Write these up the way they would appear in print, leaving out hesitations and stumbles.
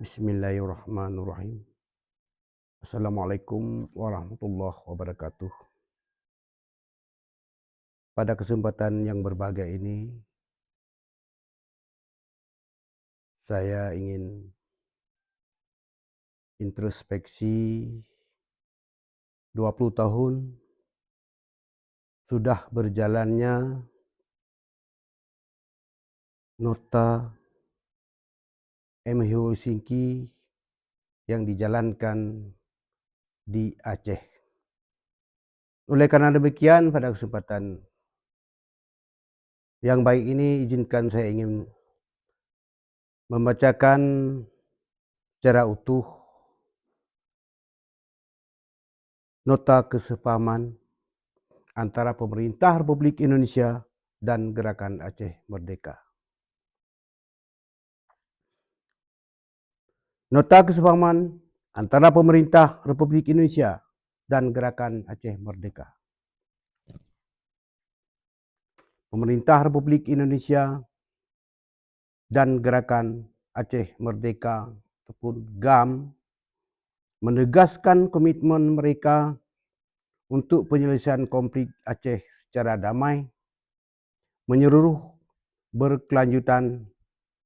Bismillahirrahmanirrahim. Assalamualaikum warahmatullahi wabarakatuh. Pada kesempatan yang berbahagia ini, saya ingin introspeksi 20 tahun sudah berjalannya nota MH Helsinki yang dijalankan di Aceh. Oleh karena demikian, pada kesempatan yang baik ini, izinkan saya ingin membacakan secara utuh nota kesepahaman antara pemerintah Republik Indonesia dan Gerakan Aceh Merdeka. Nota kesepahaman antara pemerintah Republik Indonesia dan Gerakan Aceh Merdeka. Pemerintah Republik Indonesia dan Gerakan Aceh Merdeka ataupun GAM menegaskan komitmen mereka untuk penyelesaian konflik Aceh secara damai, menyeluruh, berkelanjutan,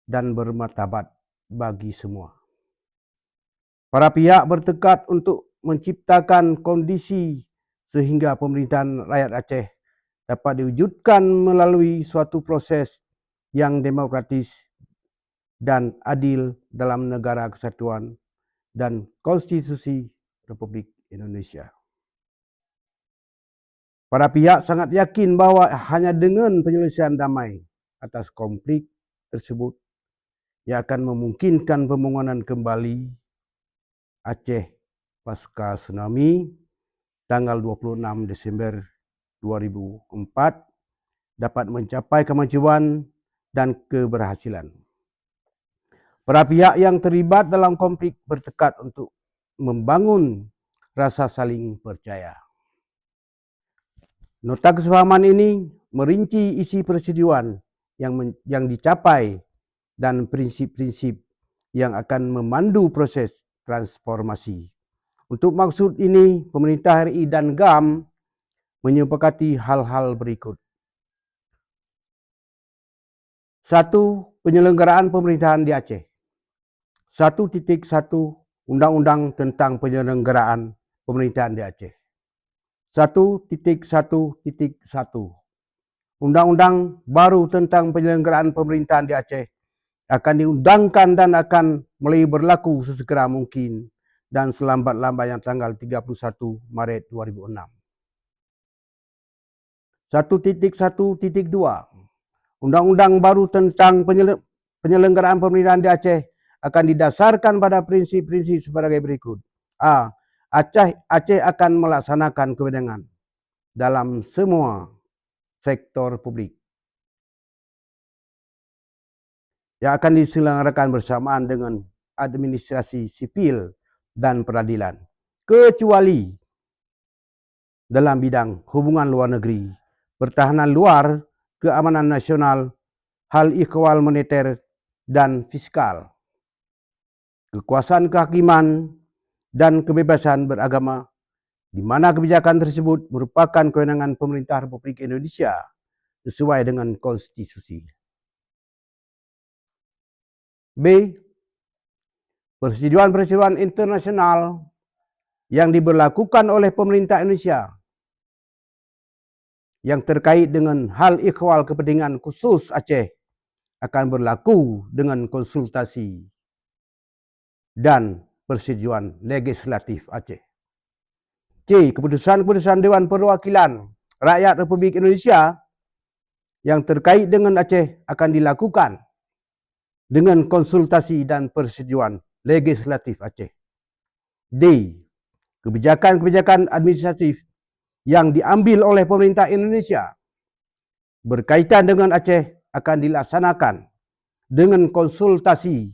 dan bermartabat bagi semua. Para pihak bertekad untuk menciptakan kondisi sehingga pemerintahan rakyat Aceh dapat diwujudkan melalui suatu proses yang demokratis dan adil dalam negara kesatuan dan konstitusi Republik Indonesia. Para pihak sangat yakin bahwa hanya dengan penyelesaian damai atas konflik tersebut yang akan memungkinkan pembangunan kembali Aceh pasca tsunami tanggal 26 Desember 2004 dapat mencapai kemajuan dan keberhasilan. Para pihak yang terlibat dalam konflik bertekad untuk membangun rasa saling percaya. Nota kesepahaman ini merinci isi persetujuan yang dicapai dan prinsip-prinsip yang akan memandu proses transformasi. Untuk maksud ini, pemerintah RI dan GAM menyepakati hal-hal berikut. 1. Penyelenggaraan pemerintahan di Aceh. 1.1 Undang-Undang tentang penyelenggaraan pemerintahan di Aceh. 1.1.1 Undang-Undang baru tentang penyelenggaraan pemerintahan di Aceh akan diundangkan dan akan mulai berlaku sesegera mungkin dan selambat-lambatnya tanggal 31 Maret 2006. 1.1.2 Undang-Undang baru tentang penyelenggaraan pemerintahan di Aceh akan didasarkan pada prinsip-prinsip sebagai berikut. A. Aceh akan melaksanakan kewenangan dalam semua sektor publik yang akan diselenggarakan bersamaan dengan administrasi sipil dan peradilan, kecuali dalam bidang hubungan luar negeri, pertahanan luar, keamanan nasional, hal ikhwal moneter dan fiskal, kekuasaan kehakiman, dan kebebasan beragama, di mana kebijakan tersebut merupakan kewenangan pemerintah Republik Indonesia sesuai dengan konstitusi. B. Persetujuan-persetujuan internasional yang diberlakukan oleh pemerintah Indonesia yang terkait dengan hal ikhwal kepentingan khusus Aceh akan berlaku dengan konsultasi dan persetujuan legislatif Aceh. C. Keputusan-keputusan Dewan Perwakilan Rakyat Republik Indonesia yang terkait dengan Aceh akan dilakukan dengan konsultasi dan persetujuan legislatif Aceh. D. Kebijakan-kebijakan administratif yang diambil oleh pemerintah Indonesia berkaitan dengan Aceh akan dilaksanakan dengan konsultasi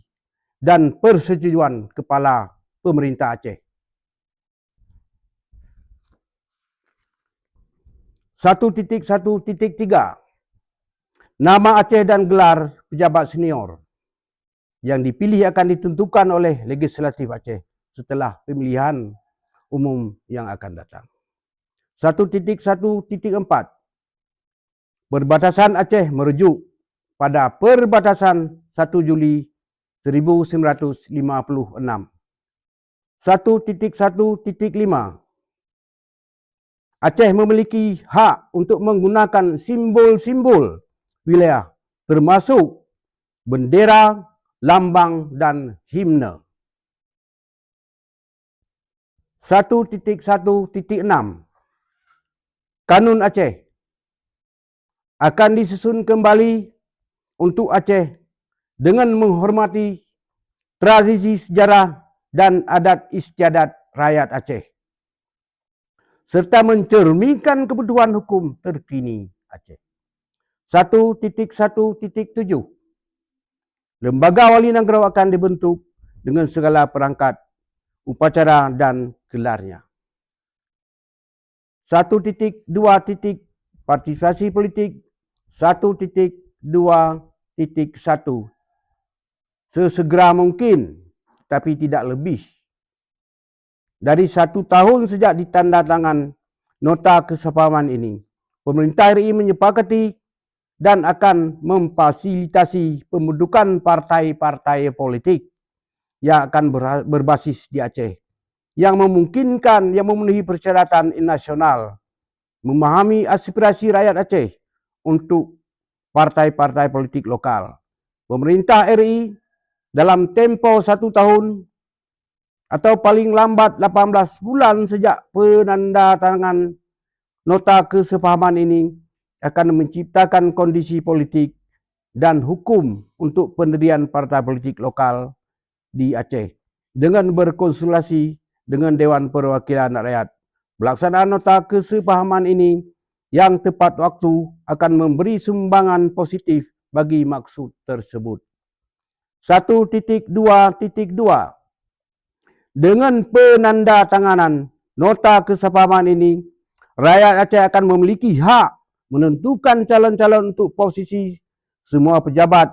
dan persetujuan Kepala Pemerintah Aceh. 1.1.3 Nama Aceh dan gelar pejabat senior. yang dipilih akan ditentukan oleh Legislatif Aceh setelah pemilihan umum yang akan datang. 1.1.4 Perbatasan Aceh merujuk pada Perbatasan 1 Juli 1956. 1.1.5 Aceh memiliki hak untuk menggunakan simbol-simbol wilayah termasuk bendera, lambang dan himne. 1.1.6 Kanun Aceh akan disusun kembali untuk Aceh dengan menghormati tradisi sejarah dan adat istiadat rakyat Aceh serta mencerminkan kebutuhan hukum terkini Aceh. 1.1.7 Lembaga Wali Negara akan dibentuk dengan segala perangkat upacara dan gelarnya. 1.2. Partisipasi politik. 1.2.1 Sesegera mungkin, tapi tidak lebih, dari 1 tahun sejak ditandatangan nota kesepahaman ini, pemerintah RI menyepakati dan akan memfasilitasi pembentukan partai-partai politik yang akan berbasis di Aceh, yang memungkinkan, yang memenuhi persyaratan nasional, memahami aspirasi rakyat Aceh untuk partai-partai politik lokal. Pemerintah RI dalam tempo 1 tahun atau paling lambat 18 bulan sejak penandatanganan nota kesepahaman ini akan menciptakan kondisi politik dan hukum untuk pendirian partai politik lokal di Aceh dengan berkonsultasi dengan Dewan Perwakilan Rakyat. Pelaksanaan nota kesepahaman ini yang tepat waktu akan memberi sumbangan positif bagi maksud tersebut. 1.2.2 Dengan penandatanganan nota kesepahaman ini, rakyat Aceh akan memiliki hak menentukan calon-calon untuk posisi semua pejabat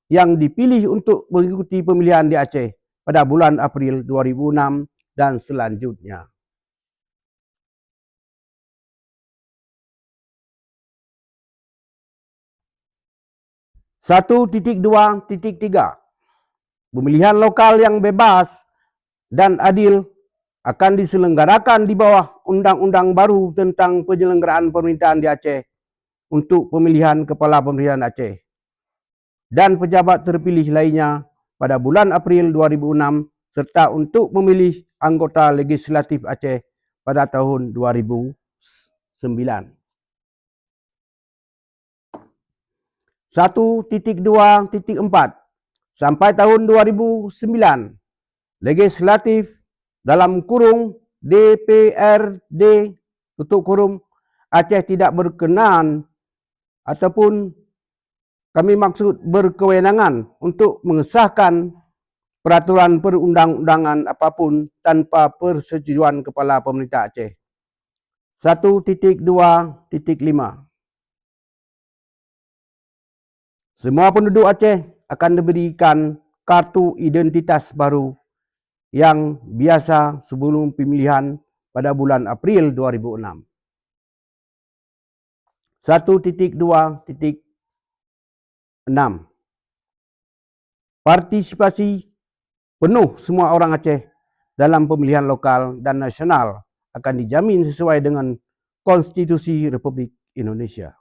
yang dipilih untuk mengikuti pemilihan di Aceh pada bulan April 2006 dan selanjutnya. Satu titik 2.3 Pemilihan lokal yang bebas dan adil akan diselenggarakan di bawah undang-undang baru tentang penyelenggaraan pemerintahan di Aceh untuk pemilihan kepala pemerintahan Aceh dan pejabat terpilih lainnya pada bulan April 2006 serta untuk memilih anggota legislatif Aceh pada tahun 2009. 1.2.4 Sampai tahun 2009, legislatif dalam kurung DPRD tutup kurung Aceh tidak berkenan ataupun kami maksud berkewenangan untuk mengesahkan peraturan perundang-undangan apapun tanpa persetujuan kepala pemerintah Aceh. 1.2.5 Semua penduduk Aceh akan diberikan kartu identitas baru yang biasa sebelum pemilihan pada bulan April 2006. 1.2.6 Partisipasi penuh semua orang Aceh dalam pemilihan lokal dan nasional akan dijamin sesuai dengan Konstitusi Republik Indonesia.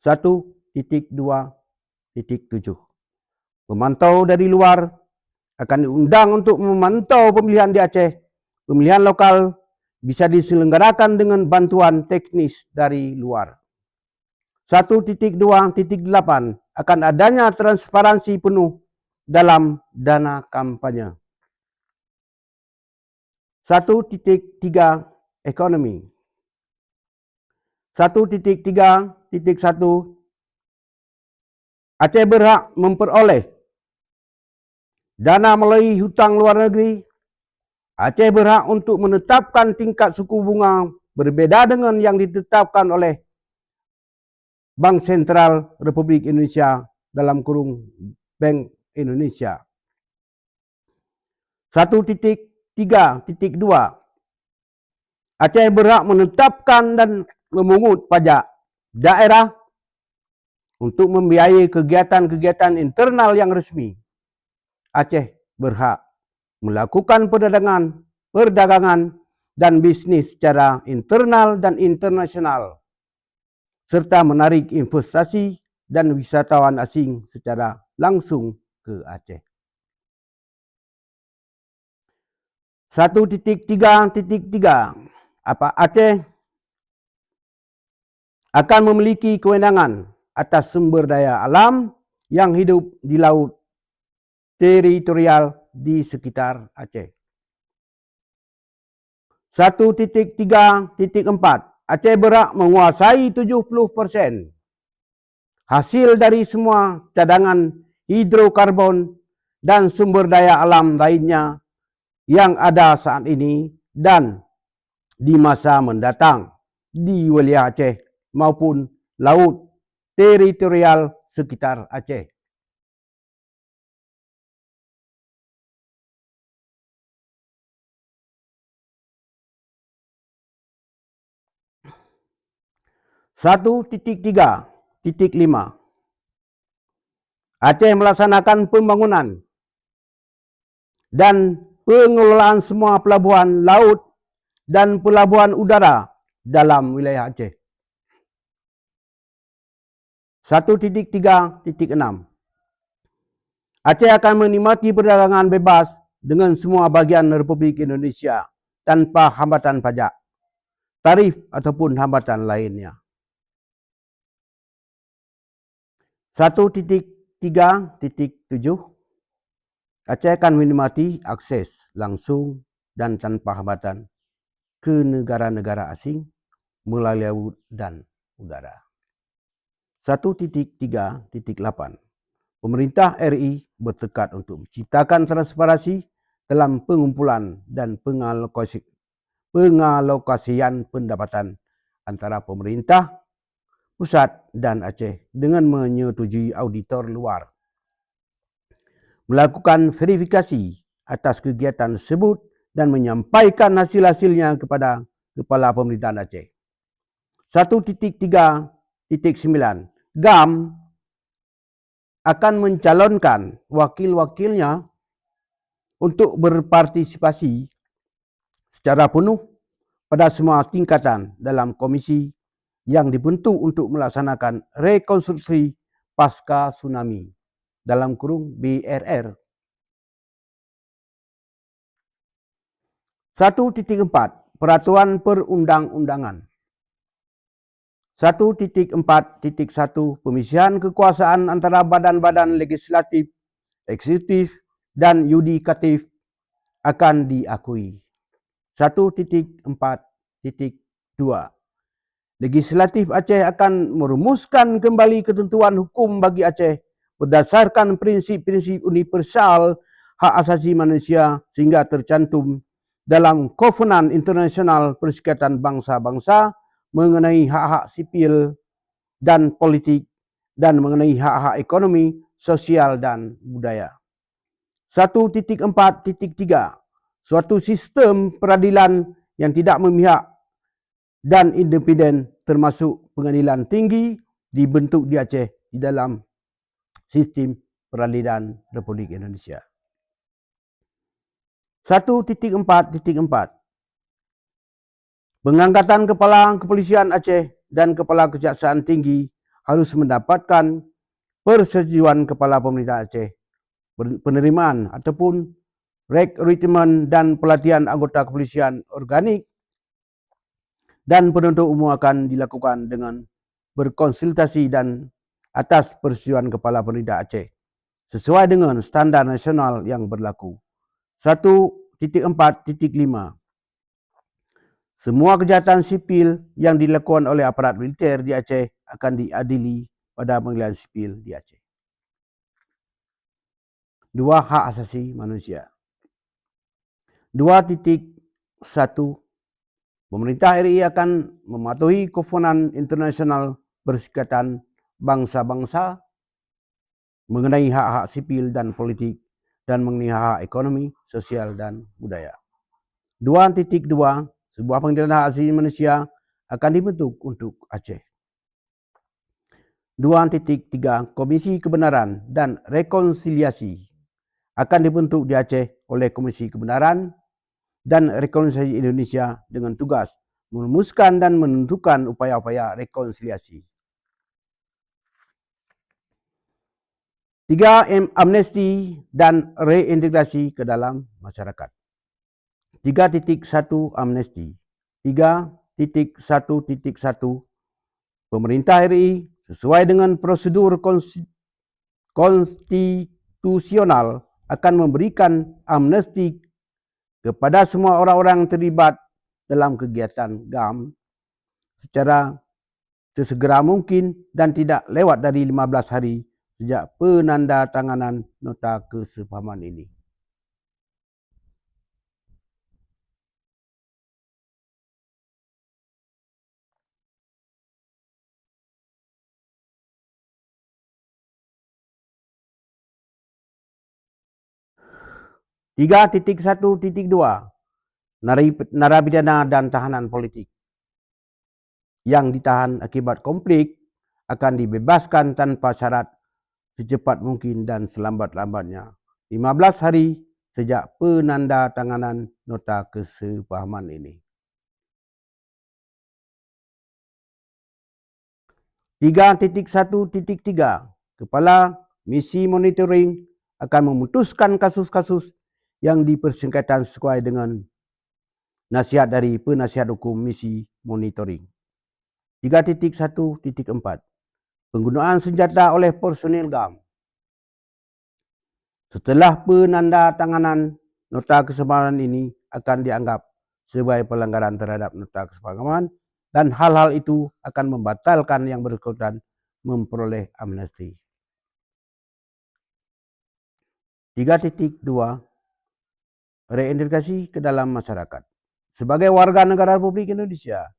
1.2.7 Pemantau dari luar akan diundang untuk memantau pemilihan di Aceh. Pemilihan lokal bisa diselenggarakan dengan bantuan teknis dari luar. 1.2.8 Akan adanya transparansi penuh dalam dana kampanye. 1.3 Ekonomi. 1.3.1 Aceh berhak memperoleh dana melalui hutang luar negeri. Aceh berhak untuk menetapkan tingkat suku bunga berbeda dengan yang ditetapkan oleh Bank Sentral Republik Indonesia dalam kurung Bank Indonesia. 1.3.2 Aceh berhak menetapkan dan memungut pajak daerah untuk membiayai kegiatan-kegiatan internal yang resmi. Aceh berhak melakukan perdagangan dan bisnis secara internal dan internasional, serta menarik investasi dan wisatawan asing secara langsung ke Aceh. 1.3.3 Aceh akan memiliki kewenangan atas sumber daya alam yang hidup di laut teritorial di sekitar Aceh. 1.3.4 Aceh berhak menguasai 70% hasil dari semua cadangan hidrokarbon dan sumber daya alam lainnya yang ada saat ini dan di masa mendatang di wilayah Aceh maupun laut teritorial sekitar Aceh. (1.3.5) Aceh melaksanakan pembangunan dan pengelolaan semua pelabuhan laut dan pelabuhan udara dalam wilayah Aceh. 1.3.6 Aceh akan menikmati perdagangan bebas dengan semua bahagian Republik Indonesia tanpa hambatan pajak, tarif ataupun hambatan lainnya. 1.3.7 Aceh akan menikmati akses langsung dan tanpa hambatan ke negara-negara asing melalui laut dan udara. 1.3.8 Pemerintah RI bertekad untuk menciptakan transparansi dalam pengumpulan dan pengalokasian pendapatan antara pemerintah pusat dan Aceh dengan menyetujui auditor luar, melakukan verifikasi atas kegiatan tersebut dan menyampaikan hasil-hasilnya kepada Kepala Pemerintahan Aceh. 1.3.9 GAM akan mencalonkan wakil-wakilnya untuk berpartisipasi secara penuh pada semua tingkatan dalam komisi yang dibentuk untuk melaksanakan rekonstruksi pasca tsunami (BRR). 1.4 Peraturan Perundang-undangan. 1.4.1 Pemisihan kekuasaan antara badan-badan legislatif, eksekutif dan yudikatif akan diakui. 1.4.2 Legislatif Aceh akan merumuskan kembali ketentuan hukum bagi Aceh berdasarkan prinsip-prinsip universal hak asasi manusia sehingga tercantum dalam Kovenan Internasional Perserikatan Bangsa-Bangsa mengenai hak-hak sipil dan politik dan mengenai hak-hak ekonomi, sosial dan budaya. 1.4.3 Suatu sistem peradilan yang tidak memihak dan independen termasuk pengadilan tinggi dibentuk di Aceh di dalam sistem peradilan Republik Indonesia. 1.4.4 Pengangkatan Kepala Kepolisian Aceh dan Kepala Kejaksaan Tinggi harus mendapatkan persetujuan Kepala Pemerintah Aceh. Penerimaan ataupun rekrutmen dan pelatihan anggota kepolisian organik dan penuntut umum akan dilakukan dengan berkonsultasi dan atas persetujuan Kepala Pemerintah Aceh sesuai dengan standar nasional yang berlaku. 1.4.5 Semua kejahatan sipil yang dilakukan oleh aparat militer di Aceh akan diadili pada pengadilan sipil di Aceh. 2. Hak asasi manusia. 2.1 Pemerintah RI akan mematuhi Kovenan Internasional Perserikatan Bangsa-Bangsa mengenai hak-hak sipil dan politik dan mengenai hak ekonomi, sosial dan budaya. 2.2 Sebuah pengadilan hak asasi manusia akan dibentuk untuk Aceh. 2.3 Komisi Kebenaran dan Rekonsiliasi akan dibentuk di Aceh oleh Komisi Kebenaran dan Rekonsiliasi Indonesia dengan tugas merumuskan dan menentukan upaya-upaya rekonsiliasi. 3. Amnesti dan reintegrasi ke dalam masyarakat. 3.1 Amnesti. 3.1.1 Pemerintah RI sesuai dengan prosedur konstitusional akan memberikan amnesti kepada semua orang-orang terlibat dalam kegiatan GAM secara sesegera mungkin dan tidak lewat dari 15 hari sejak penandatanganan nota kesepahaman ini. 3.1.2 Narapidana dan tahanan politik yang ditahan akibat konflik akan dibebaskan tanpa syarat secepat mungkin dan selambat-lambatnya 15 hari sejak penandatanganan nota kesepahaman ini. 3.1.3 Kepala Misi Monitoring akan memutuskan kasus-kasus yang dipersengketaan sesuai dengan nasihat dari penasihat hukum misi monitoring. 3.1.4 Penggunaan senjata oleh personil GAM. Setelah penandatanganan nota kesepahaman ini akan dianggap sebagai pelanggaran terhadap nota kesepahaman dan hal-hal itu akan membatalkan yang bersangkutan memperoleh amnesti. 3.2 Reintegrasi ke dalam masyarakat. Sebagai warga negara Republik Indonesia,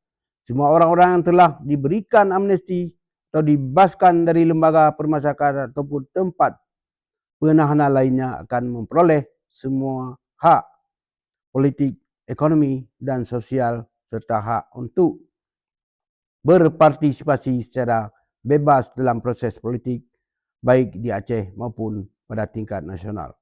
semua orang-orang yang telah diberikan amnesti atau dibebaskan dari lembaga permasyarakatan ataupun tempat penahanan lainnya akan memperoleh semua hak politik, ekonomi, dan sosial serta hak untuk berpartisipasi secara bebas dalam proses politik baik di Aceh maupun pada tingkat nasional.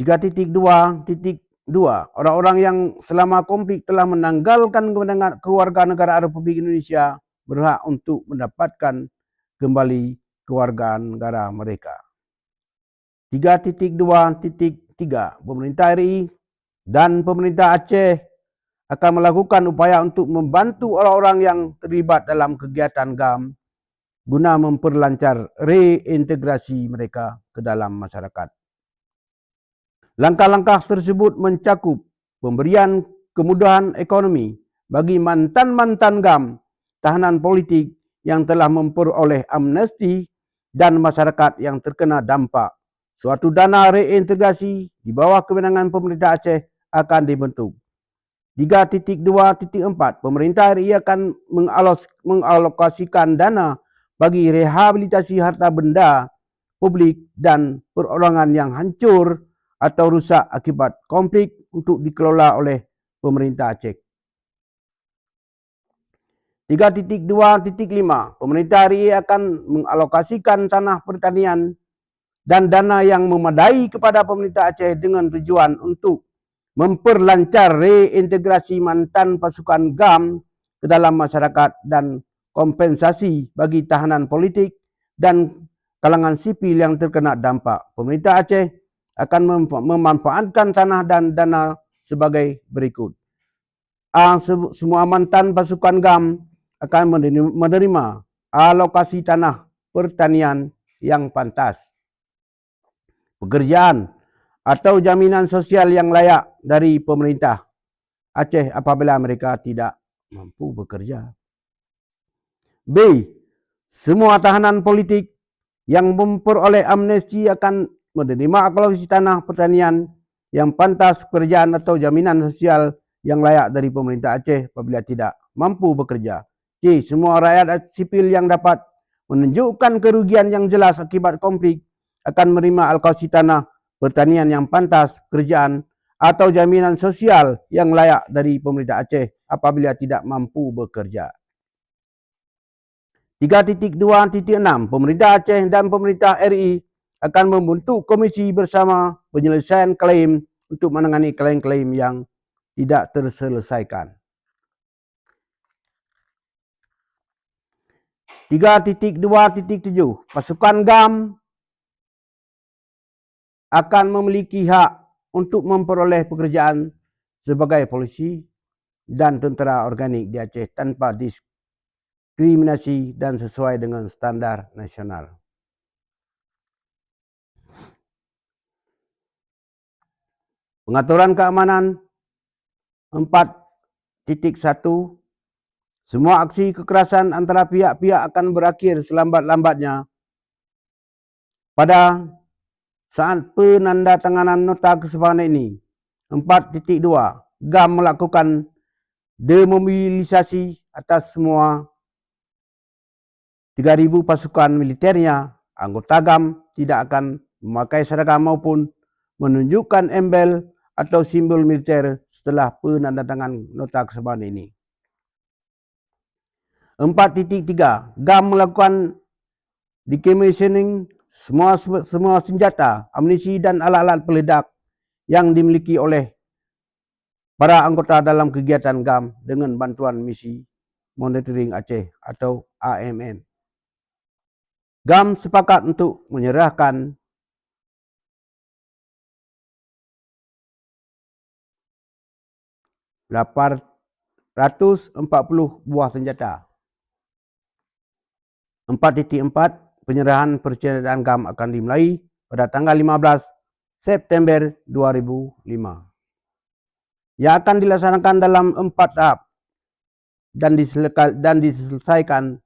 3.2.2 Orang-orang yang selama konflik telah menanggalkan kewarganegaraan Republik Indonesia berhak untuk mendapatkan kembali kewarganegaraan mereka. 3.2.3 Pemerintah RI dan pemerintah Aceh akan melakukan upaya untuk membantu orang-orang yang terlibat dalam kegiatan GAM guna memperlancar reintegrasi mereka ke dalam masyarakat. Langkah-langkah tersebut mencakup pemberian kemudahan ekonomi bagi mantan-mantan GAM, tahanan politik yang telah memperoleh amnesti dan masyarakat yang terkena dampak. Suatu dana reintegrasi di bawah kewenangan pemerintah Aceh akan dibentuk. 3.2.4 Pemerintah RI akan mengalokasikan dana bagi rehabilitasi harta benda publik dan perorangan yang hancur atau rusak akibat konflik untuk dikelola oleh pemerintah Aceh. 3.2.5 Pemerintah RI akan mengalokasikan tanah pertanian dan dana yang memadai kepada pemerintah Aceh dengan tujuan untuk memperlancar reintegrasi mantan pasukan GAM ke dalam masyarakat dan kompensasi bagi tahanan politik dan kalangan sipil yang terkena dampak. Pemerintah Aceh akan memanfaatkan tanah dan dana sebagai berikut. Semua mantan pasukan GAM akan menerima alokasi tanah pertanian yang pantas, pekerjaan atau jaminan sosial yang layak dari pemerintah Aceh apabila mereka tidak mampu bekerja. B. Semua tahanan politik yang memperoleh amnesti akan menerima alokasi tanah pertanian yang pantas, pekerjaan atau jaminan sosial yang layak dari pemerintah Aceh apabila tidak mampu bekerja. C. Semua rakyat sipil yang dapat menunjukkan kerugian yang jelas akibat konflik akan menerima alokasi tanah pertanian yang pantas, pekerjaan atau jaminan sosial yang layak dari pemerintah Aceh apabila tidak mampu bekerja. 3.2.6 Pemerintah Aceh dan pemerintah RI akan membentuk komisi bersama penyelesaian klaim untuk menangani klaim-klaim yang tidak terselesaikan. 3.2.7 Pasukan GAM akan memiliki hak untuk memperoleh pekerjaan sebagai polisi dan tentera organik di Aceh tanpa diskriminasi dan sesuai dengan standar nasional. Pengaturan keamanan 4.1 Semua aksi kekerasan antara pihak-pihak akan berakhir selambat-lambatnya pada saat penandatanganan nota kesepakatan ini. 4.2 GAM melakukan demobilisasi atas semua 3.000 pasukan militernya. Anggota GAM tidak akan memakai seragam maupun menunjukkan embel atau simbol militer setelah penandatanganan nota kesepakatan ini. 4.3 GAM melakukan decommissioning semua senjata, amunisi dan alat-alat peledak yang dimiliki oleh para anggota dalam kegiatan GAM dengan bantuan misi monitoring Aceh atau AMN. GAM sepakat untuk menyerahkan 840 buah senjata. 4.4 Penyerahan persenjataan GAM akan dimulai pada tanggal 15 September 2005. Yang akan dilaksanakan dalam 4 tahap dan diselesaikan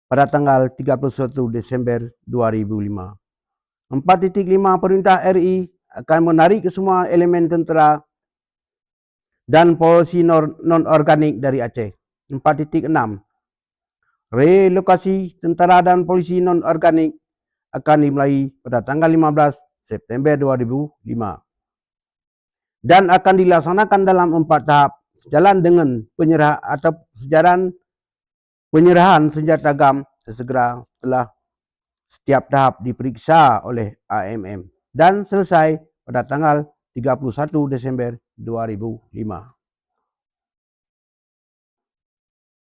pada tanggal 31 Desember 2005. 4.5 Pemerintah RI akan menarik semua elemen tentera dan polisi non-organik dari Aceh. 4.6 Relokasi tentera dan polisi non-organik akan dimulai pada tanggal 15 September 2005 dan akan dilaksanakan dalam 4 tahap sejalan dengan penyerahan senjata GAM sesegera setelah setiap tahap diperiksa oleh AMM dan selesai pada tanggal 31 Desember 2005.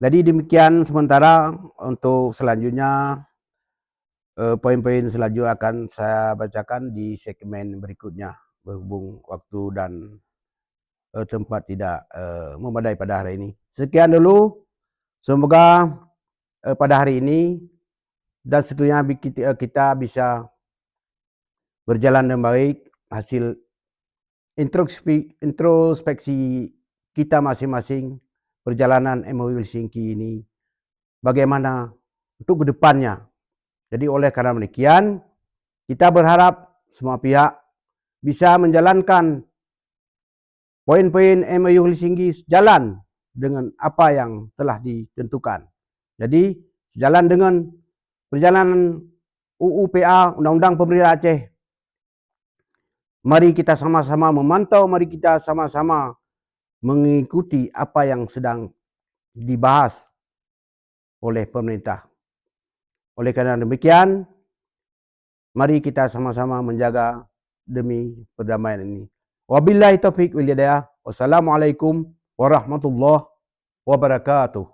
Jadi demikian sementara. Untuk selanjutnya, poin-poin selanjutnya akan saya bacakan di segmen berikutnya berhubung waktu dan tempat tidak memadai pada hari ini. Sekian dulu. Semoga pada hari ini dan seterusnya kita bisa berjalan dengan baik hasil introspeksi kita masing-masing perjalanan MOU Helsinki ini bagaimana untuk kedepannya. Jadi oleh karena demikian kita berharap semua pihak bisa menjalankan poin-poin MOU Helsinki sejalan dengan apa yang telah ditentukan. Jadi sejalan dengan perjalanan UUPA Undang-Undang Pemerintah Aceh. Mari kita sama-sama memantau, mari kita sama-sama mengikuti apa yang sedang dibahas oleh pemerintah. Oleh karena demikian, mari kita sama-sama menjaga demi perdamaian ini. Wabillahi taufiq wal hidayah. Wassalamualaikum warahmatullahi wabarakatuh.